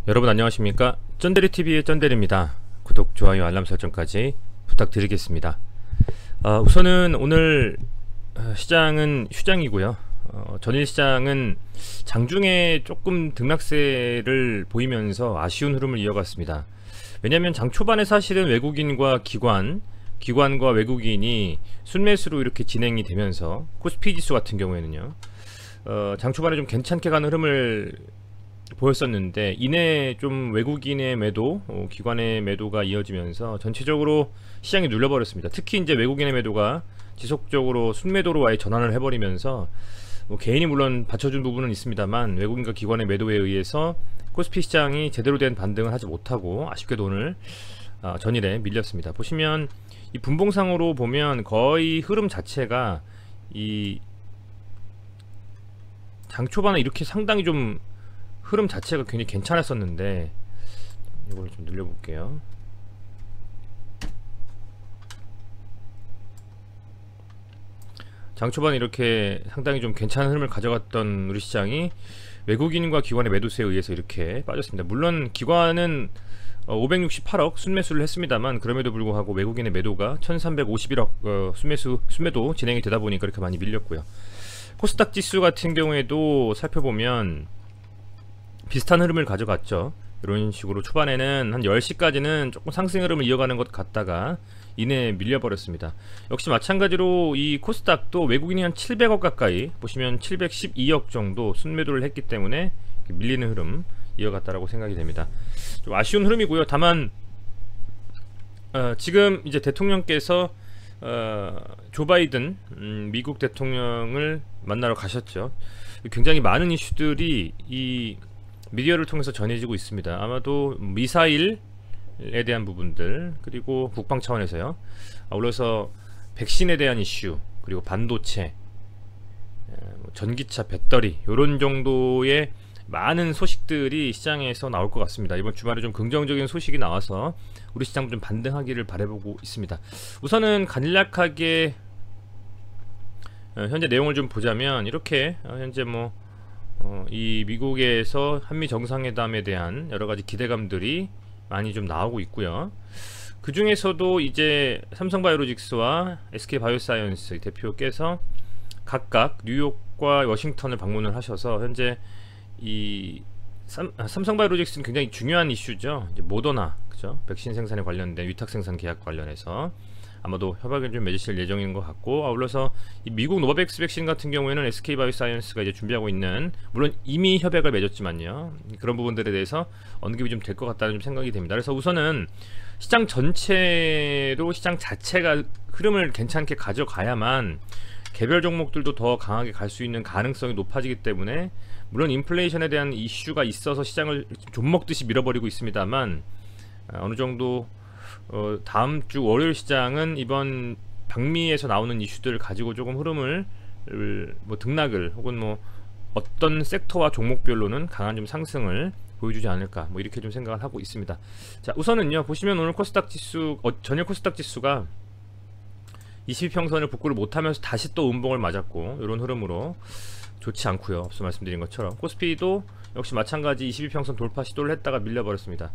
여러분 안녕하십니까? 쩐데리TV의 쩐데리입니다. 구독, 좋아요, 알람 설정까지 부탁드리겠습니다. 우선은 오늘 시장은 휴장이고요. 전일 시장은 장중에 조금 등락세를 보이면서 아쉬운 흐름을 이어갔습니다. 왜냐하면 장 초반에 사실은 외국인과 기관과 외국인이 순매수로 이렇게 진행이 되면서 코스피 지수 같은 경우에는요, 장 초반에 좀 괜찮게 가는 흐름을 보였었는데 이내 좀 외국인의 매도, 기관의 매도가 이어지면서 전체적으로 시장이 눌려버렸습니다. 특히 이제 외국인의 매도가 지속적으로 순매도로 아예 전환을 해버리면서 개인이 물론 받쳐준 부분은 있습니다만 외국인과 기관의 매도에 의해서 코스피 시장이 제대로 된 반등을 하지 못하고 아쉽게도 오늘 전일에 밀렸습니다. 보시면 이 분봉상으로 보면 거의 흐름 자체가 이 장 초반에 이렇게 상당히 좀 흐름 자체가 굉장히 괜찮았었는데 이걸 좀 늘려볼게요. 장 초반에 이렇게 상당히 좀 괜찮은 흐름을 가져갔던 우리 시장이 외국인과 기관의 매도세에 의해서 이렇게 빠졌습니다. 물론 기관은 568억 순매수를 했습니다만 그럼에도 불구하고 외국인의 매도가 1351억 순매도 진행이 되다 보니까 그렇게 많이 밀렸고요. 코스닥 지수 같은 경우에도 살펴보면 비슷한 흐름을 가져갔죠. 이런 식으로 초반에는 한 10시까지는 조금 상승 흐름을 이어가는 것 같다가 이내 밀려버렸습니다. 역시 마찬가지로 이 코스닥도 외국인이 한 700억 가까이, 보시면 712억 정도 순매도를 했기 때문에 밀리는 흐름 이어갔다라고 생각이 됩니다. 좀 아쉬운 흐름이고요. 다만 지금 이제 대통령께서 조 바이든 미국 대통령을 만나러 가셨죠. 굉장히 많은 이슈들이 이 미디어를 통해서 전해지고 있습니다. 아마도 미사일에 대한 부분들, 그리고 국방 차원에서요, 아울러서 백신에 대한 이슈, 그리고 반도체, 전기차 배터리, 이런 정도의 많은 소식들이 시장에서 나올 것 같습니다. 이번 주말에 좀 긍정적인 소식이 나와서 우리 시장 좀 반등하기를 바라보고 있습니다. 우선은 간략하게 현재 내용을 좀 보자면, 이렇게 현재 이 미국에서 한미 정상회담에 대한 여러가지 기대감들이 많이 좀 나오고 있고요. 그 중에서도 이제 삼성바이오로직스와 SK바이오사이언스 대표께서 각각 뉴욕과 워싱턴을 방문을 하셔서 현재 이 삼성바이오로직스는 굉장히 중요한 이슈죠. 이제 모더나, 그죠? 백신 생산에 관련된 위탁 생산 계약 관련해서 아마도 협약을 좀 맺으실 예정인 것 같고, 아울러서 이 미국 노바백스 백신 같은 경우에는 SK바이오사이언스가 이제 준비하고 있는, 물론 이미 협약을 맺었지만요, 그런 부분들에 대해서 언급이 좀 될 것 같다는 좀 생각이 됩니다. 그래서 우선은 시장 전체로 시장 자체가 흐름을 괜찮게 가져가야만 개별 종목들도 더 강하게 갈 수 있는 가능성이 높아지기 때문에, 물론 인플레이션에 대한 이슈가 있어서 시장을 좀 먹듯이 밀어버리고 있습니다만 어느 정도 다음 주 월요일 시장은 이번 방미에서 나오는 이슈들을 가지고 조금 흐름을 등락을, 혹은 어떤 섹터와 종목별로는 강한 좀 상승을 보여주지 않을까, 이렇게 좀 생각을 하고 있습니다. 자, 우선은요, 보시면 오늘 코스닥 지수, 전일 코스닥 지수가 22평선을 복구를 못하면서 다시 또 음봉을 맞았고, 이런 흐름으로 좋지 않고요. 앞서 말씀드린 것처럼 코스피도 역시 마찬가지 22평선 돌파 시도를 했다가 밀려버렸습니다.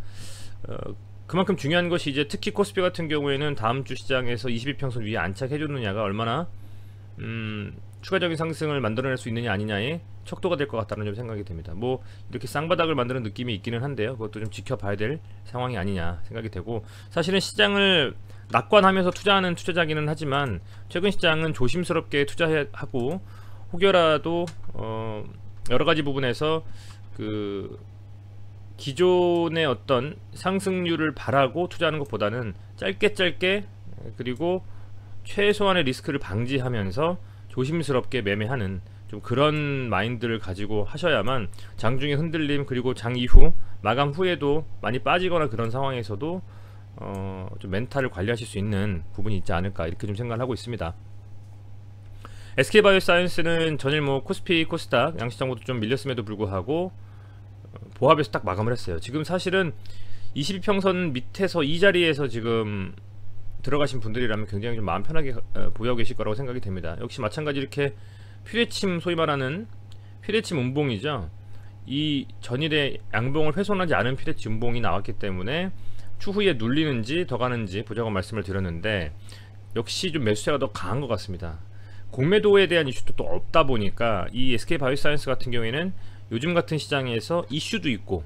그만큼 중요한 것이, 이제 특히 코스피 같은 경우에는 다음 주 시장에서 22평선 위에 안착해주느냐가 얼마나 추가적인 상승을 만들어낼 수 있느냐 아니냐의 척도가 될 것 같다는 좀 생각이 됩니다. 이렇게 쌍바닥을 만드는 느낌이 있기는 한데요, 그것도 좀 지켜봐야 될 상황이 아니냐 생각이 되고, 사실은 시장을 낙관하면서 투자하는 투자자기는 하지만 최근 시장은 조심스럽게 투자하고 혹여라도 여러가지 부분에서 기존의 어떤 상승률을 바라고 투자하는 것보다는 짧게 그리고 최소한의 리스크를 방지하면서 조심스럽게 매매하는 좀 그런 마인드를 가지고 하셔야만 장중의 흔들림, 그리고 장 이후 마감 후에도 많이 빠지거나 그런 상황에서도 좀 멘탈을 관리하실 수 있는 부분이 있지 않을까, 이렇게 좀 생각을 하고 있습니다. SK바이오사이언스는 전일 코스피, 코스닥 양시장보다 좀 밀렸음에도 불구하고 보합에서 딱 마감을 했어요. 지금 사실은 22평선 밑에서 이 자리에서 지금 들어가신 분들이라면 굉장히 좀 마음 편하게 보유하고 계실 거라고 생각이 됩니다. 역시 마찬가지 이렇게 퓨레침, 소위 말하는 퓨레침 음봉이죠. 이 전일에 양봉을 훼손하지 않은 피레치 음봉이 나왔기 때문에 추후에 눌리는지 더 가는지 보자고 말씀을 드렸는데, 역시 좀 매수세가 더 강한 것 같습니다. 공매도에 대한 이슈도 또 없다 보니까 이 SK바이오사이언스 같은 경우에는 요즘 같은 시장에서 이슈도 있고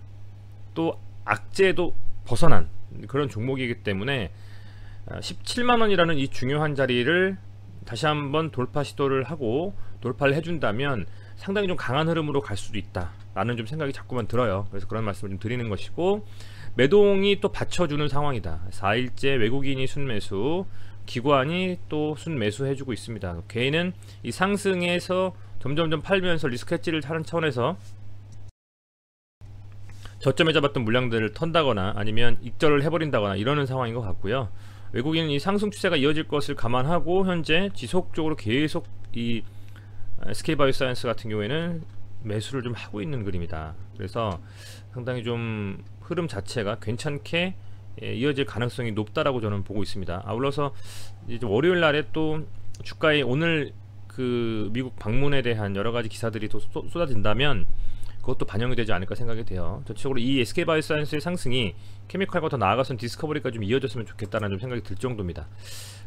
또 악재도 벗어난 그런 종목이기 때문에 17만원이라는 이 중요한 자리를 다시 한번 돌파 시도를 하고 돌파를 해준다면 상당히 좀 강한 흐름으로 갈 수도 있다 라는 좀 생각이 자꾸만 들어요. 그래서 그런 말씀을 좀 드리는 것이고, 매동이 또 받쳐주는 상황이다. 4일째 외국인이 순매수, 기관이 또 순매수 해주고 있습니다. 개인은 이 상승에서 점점점 팔면서 리스크 해지를 하는 차원에서 저점에 잡았던 물량들을 턴다거나 아니면 익절을 해버린다거나 이러는 상황인 것 같고요. 외국인은 이 상승 추세가 이어질 것을 감안하고 현재 지속적으로 계속 이 SK바이오사이언스 같은 경우에는 매수를 좀 하고 있는 그림이다. 그래서 상당히 좀 흐름 자체가 괜찮게 이어질 가능성이 높다라고 저는 보고 있습니다. 아울러서 이제 월요일 날에 또 주가에 오늘 그 미국 방문에 대한 여러 가지 기사들이 또 쏟아진다면 그것도 반영이 되지 않을까 생각이 돼요. 전체적으로 이 SK바이오사이언스의 상승이 케미칼과 더 나아가선 디스커버리까지 좀 이어졌으면 좋겠다는 좀 생각이 들 정도입니다.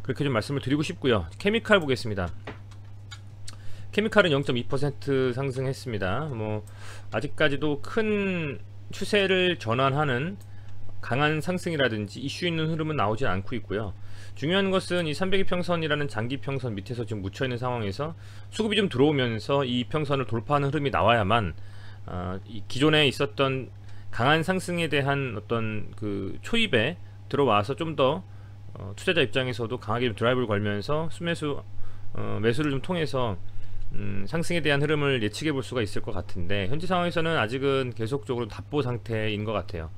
그렇게 좀 말씀을 드리고 싶고요. 케미칼 보겠습니다. 케미칼은 0.2% 상승했습니다. 뭐 아직까지도 큰 추세를 전환하는 강한 상승이라든지 이슈 있는 흐름은 나오지 않고 있고요. 중요한 것은 이 302평선이라는 장기 평선 밑에서 지금 묻혀있는 상황에서 수급이 좀 들어오면서 이 평선을 돌파하는 흐름이 나와야만 이 기존에 있었던 강한 상승에 대한 어떤 그 초입에 들어와서 좀 더 투자자 입장에서도 강하게 드라이브를 걸면서 순매수 매수를 좀 통해서 상승에 대한 흐름을 예측해 볼 수가 있을 것 같은데, 현재 상황에서는 아직은 계속적으로 답보 상태인 것 같아요.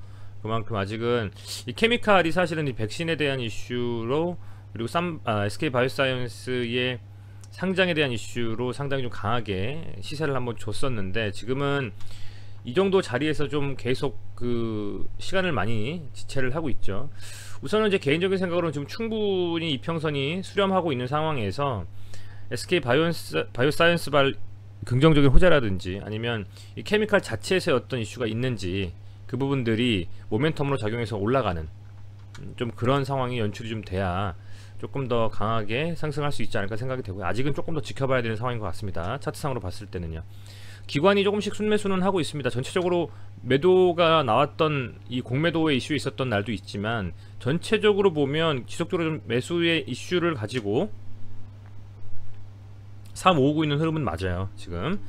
그만큼 아직은 이 케미칼이 사실은 이 백신에 대한 이슈로, 그리고 SK바이오사이언스의 상장에 대한 이슈로 상당히 좀 강하게 시세를 한번 줬었는데, 지금은 이 정도 자리에서 좀 계속 그 시간을 많이 지체를 하고 있죠. 우선은 제 개인적인 생각으로는 지금 충분히 이평선이 수렴하고 있는 상황에서 SK바이오사이언스 긍정적인 호재라든지 아니면 이 케미칼 자체에서 어떤 이슈가 있는지 그 부분들이 모멘텀으로 작용해서 올라가는 좀 그런 상황이 연출이 좀 돼야 조금 더 강하게 상승할 수 있지 않을까 생각이 되고요. 아직은 조금 더 지켜봐야 되는 상황인 것 같습니다. 차트상으로 봤을 때는요. 기관이 조금씩 순매수는 하고 있습니다. 전체적으로 매도가 나왔던 이 공매도의 이슈에 있었던 날도 있지만 전체적으로 보면 지속적으로 좀 매수의 이슈를 가지고 3-5고 있는 흐름은 맞아요. 지금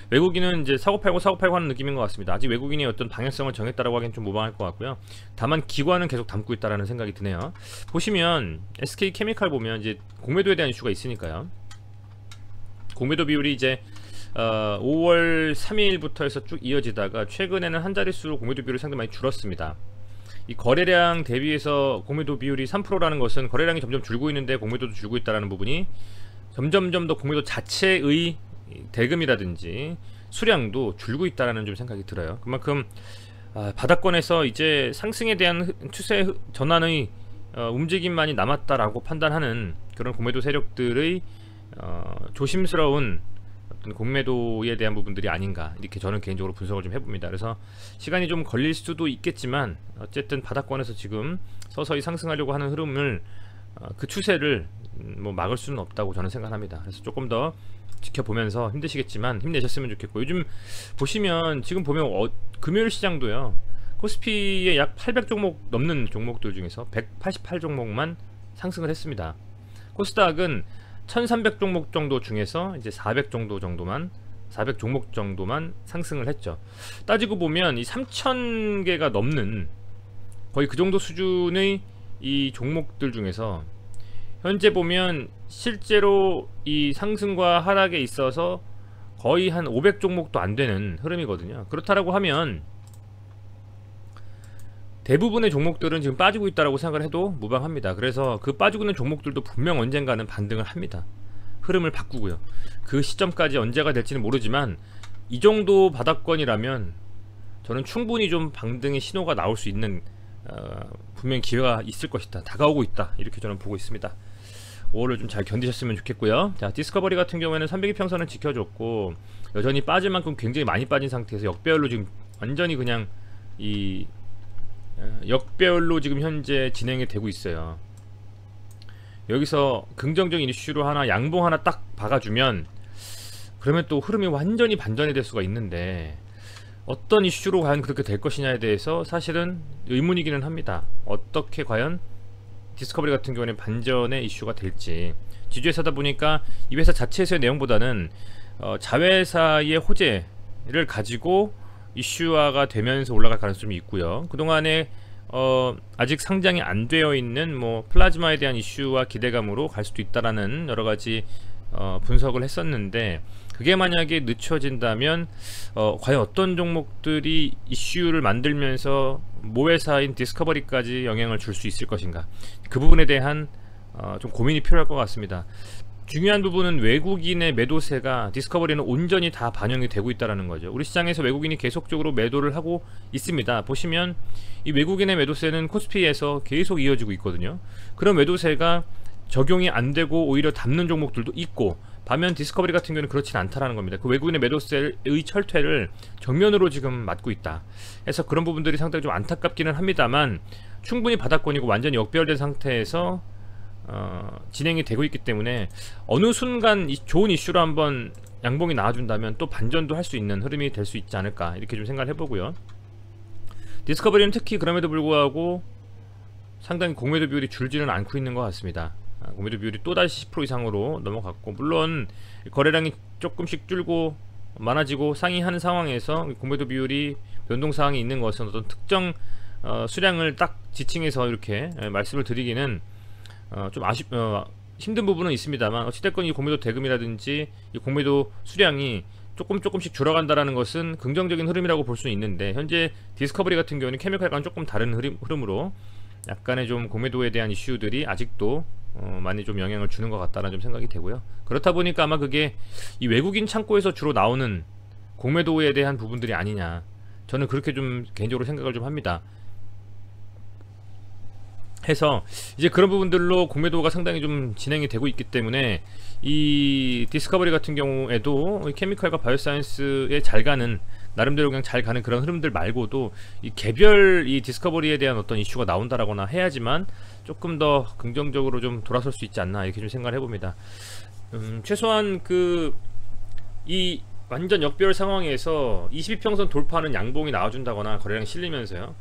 외국인은 이제 사고팔고 하는 느낌인 것 같습니다. 아직 외국인이 어떤 방향성을 정했다라고 하기엔 좀 무방할 것 같고요. 다만 기관은 계속 담고 있다라는 생각이 드네요. 보시면 SK케미칼 보면 이제 공매도에 대한 이슈가 있으니까요. 공매도 비율이 이제 5월 3일부터 해서 쭉 이어지다가 최근에는 한 자릿수로 공매도 비율이 상당히 많이 줄었습니다. 이 거래량 대비해서 공매도 비율이 3%라는 것은 거래량이 점점 줄고 있는데 공매도도 줄고 있다는 부분이 점점점 더 공매도 자체의 대금이라든지 수량도 줄고 있다는 좀 생각이 들어요. 그만큼 바닥권에서 이제 상승에 대한 추세 전환의 움직임만이 남았다라고 판단하는 그런 공매도 세력들의 조심스러운 어떤 공매도에 대한 부분들이 아닌가, 이렇게 저는 개인적으로 분석을 좀 해봅니다. 그래서 시간이 좀 걸릴 수도 있겠지만 어쨌든 바닥권에서 지금 서서히 상승하려고 하는 흐름을 그 추세를 뭐 막을 수는 없다고 저는 생각합니다. 그래서 조금 더 지켜보면서 힘드시겠지만 힘내셨으면 좋겠고, 요즘 보시면 지금 보면 금요일 시장도요, 코스피의 약 800종목 넘는 종목들 중에서 188종목만 상승을 했습니다. 코스닥은 1300종목 정도 중에서 이제 400종목 정도만 상승을 했죠. 따지고 보면 이 3000개가 넘는 거의 그 정도 수준의 이 종목들 중에서 현재 보면 실제로 이 상승과 하락에 있어서 거의 한 500종목도 안 되는 흐름이거든요. 그렇다라고 하면 대부분의 종목들은 지금 빠지고 있다라고 생각을 해도 무방합니다. 그래서 그 빠지고 있는 종목들도 분명 언젠가는 반등을 합니다. 흐름을 바꾸고요. 그 시점까지 언제가 될지는 모르지만 이 정도 바닥권이라면 저는 충분히 좀 반등의 신호가 나올 수 있는 분명히 기회가 있을 것이다, 다가오고 있다, 이렇게 저는 보고 있습니다. 5월을 좀 잘 견디셨으면 좋겠고요. 자, 디스커버리 같은 경우에는 300이평선은 지켜줬고 여전히 빠질 만큼 굉장히 많이 빠진 상태에서 역배열로 지금 완전히 그냥 이 역배열로 지금 현재 진행이 되고 있어요. 여기서 긍정적인 이슈로 하나, 양봉 하나 딱 박아주면 그러면 또 흐름이 완전히 반전이 될 수가 있는데 어떤 이슈로 과연 그렇게 될 것이냐에 대해서 사실은 의문이기는 합니다. 어떻게 과연 디스커버리 같은 경우에는 반전의 이슈가 될지. 지주회사다 보니까 이 회사 자체에서의 내용보다는 자회사의 호재를 가지고 이슈화가 되면서 올라갈 가능성이 있고요. 그동안에 아직 상장이 안 되어 있는 뭐 플라즈마에 대한 이슈와 기대감으로 갈 수도 있다라는 여러가지 분석을 했었는데 그게 만약에 늦춰진다면 과연 어떤 종목들이 이슈를 만들면서 모회사인 디스커버리까지 영향을 줄 수 있을 것인가, 그 부분에 대한 좀 고민이 필요할 것 같습니다. 중요한 부분은 외국인의 매도세가 디스커버리는 온전히 다 반영이 되고 있다는 거죠. 우리 시장에서 외국인이 계속적으로 매도를 하고 있습니다. 보시면 이 외국인의 매도세는 코스피에서 계속 이어지고 있거든요. 그런 매도세가 적용이 안 되고 오히려 담는 종목들도 있고, 반면 디스커버리 같은 경우는 그렇진 않다라는 겁니다. 그 외국인의 매도세의 철퇴를 정면으로 지금 맞고 있다. 그래서 그런 부분들이 상당히 좀 안타깝기는 합니다만 충분히 바닥권이고 완전히 역배열된 상태에서 진행이 되고 있기 때문에 어느 순간 좋은 이슈로 한번 양봉이 나와준다면 또 반전도 할 수 있는 흐름이 될 수 있지 않을까, 이렇게 좀 생각을 해보고요. 디스커버리는 특히 그럼에도 불구하고 상당히 공매도 비율이 줄지는 않고 있는 것 같습니다. 공매도 비율이 또다시 10% 이상으로 넘어갔고, 물론 거래량이 조금씩 줄고 많아지고 상이하는 상황에서 공매도 비율이 변동사항이 있는 것은 어떤 특정 수량을 딱 지칭해서 이렇게 말씀을 드리기는 좀 힘든 부분은 있습니다만, 어찌됐건 이 공매도 대금이라든지 이 공매도 수량이 조금씩 줄어간다라는 것은 긍정적인 흐름이라고 볼 수는 있는데, 현재 디스커버리 같은 경우는 케미칼과는 조금 다른 흐름으로 약간의 좀 공매도에 대한 이슈들이 아직도 많이 좀 영향을 주는 것 같다는 좀 생각이 되고요. 그렇다 보니까 아마 그게 이 외국인 창고에서 주로 나오는 공매도에 대한 부분들이 아니냐, 저는 그렇게 좀 개인적으로 생각을 좀 합니다. 해서 이제 그런 부분들로 공매도가 상당히 좀 진행이 되고 있기 때문에 이 디스커버리 같은 경우에도 케미칼과 바이오사이언스에 잘 가는, 나름대로 그냥 잘 가는 그런 흐름들 말고도 이 개별 이 디스커버리에 대한 어떤 이슈가 나온다라거나 해야지만 조금 더 긍정적으로 좀 돌아설 수 있지 않나, 이렇게 좀 생각을 해봅니다. 최소한 이 완전 역배열 상황에서 22평선 돌파하는 양봉이 나와준다거나 거래량이 실리면서요,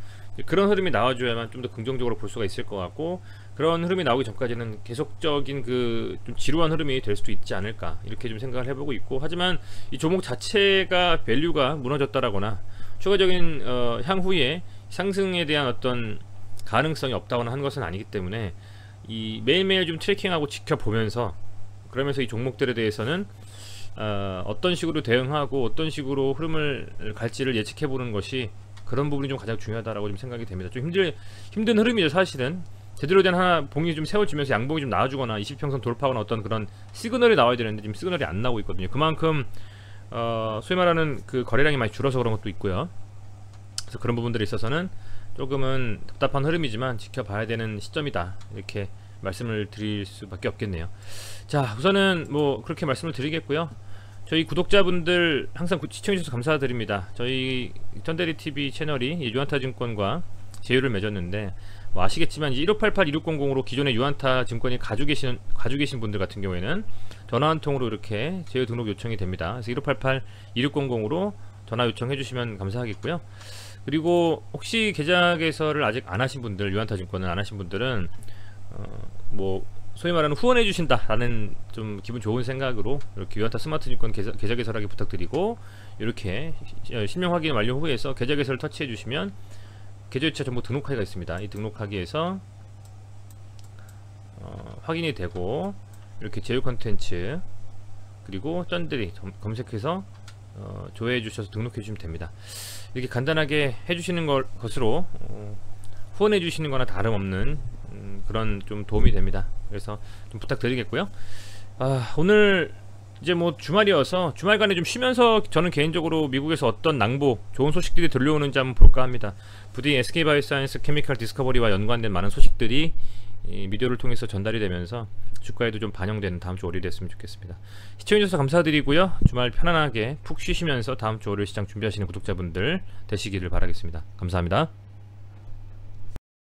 그런 흐름이 나와줘야만 좀 더 긍정적으로 볼 수가 있을 것 같고, 그런 흐름이 나오기 전까지는 계속적인 좀 지루한 흐름이 될 수도 있지 않을까, 이렇게 좀 생각을 해보고 있고, 하지만 이 종목 자체가 밸류가 무너졌다라거나 추가적인 향후에 상승에 대한 어떤 가능성이 없다거나 하는 것은 아니기 때문에 이 매일매일 좀 트래킹하고 지켜보면서, 그러면서 이 종목들에 대해서는 어떤 식으로 대응하고 어떤 식으로 흐름을 갈지를 예측해보는 것이, 그런 부분이 좀 가장 중요하다라고 좀 생각이 됩니다. 좀 힘든 흐름이죠. 사실은 제대로 된 하나 봉이 좀 세워지면서 양봉이 좀 나와주거나 20평선 돌파하거나 어떤 그런 시그널이 나와야 되는데 지금 시그널이 안 나오고 있거든요. 그만큼 소위 말하는 그 거래량이 많이 줄어서 그런 것도 있고요. 그래서 그런 부분들에 있어서는 조금은 답답한 흐름이지만 지켜봐야 되는 시점이다, 이렇게 말씀을 드릴 수밖에 없겠네요. 자, 우선은 뭐 그렇게 말씀을 드리겠고요. 저희 구독자분들 항상 시청해주셔서 감사드립니다. 저희 천대리TV 채널이 유한타증권과 제휴를 맺었는데, 뭐 아시겠지만 1588-2600으로 기존의 유한타 증권이 가지고 계신 분들 같은 경우에는 전화 한 통으로 이렇게 제휴 등록 요청이 됩니다. 그래서 1588-2600으로 전화 요청해 주시면 감사하겠고요. 그리고 혹시 계좌 개설을 아직 안 하신 분들, 유한타 증권을 안 하신 분들은 뭐 소위 말하는 후원해 주신다 라는 좀 기분 좋은 생각으로 이렇게 유한타 스마트증권 계좌 개설하기 부탁드리고, 이렇게 실명 확인 완료 후에서 계좌 개설을 터치해 주시면 계좌이체 정보 등록하기가 있습니다. 이 등록하기에서 확인이 되고, 이렇게 제휴 컨텐츠 그리고 쩐들이 검색해서 조회해 주셔서 등록해 주시면 됩니다. 이렇게 간단하게 해주시는 것으로 후원해 주시는 거나 다름없는 그런 좀 도움이 됩니다. 그래서 좀 부탁드리겠고요. 오늘 이제 뭐 주말이어서 주말간에 좀 쉬면서 저는 개인적으로 미국에서 어떤 낭보 좋은 소식들이 들려오는지 한번 볼까 합니다. 부디 SK바이오사이언스, 케미칼 디스커버리와 연관된 많은 소식들이 이 미디어를 통해서 전달이 되면서 주가에도 좀 반영되는 다음 주 월요일이 됐으면 좋겠습니다. 시청해주셔서 감사드리고요. 주말 편안하게 푹 쉬시면서 다음 주 월요일 시장 준비하시는 구독자분들 되시기를 바라겠습니다. 감사합니다.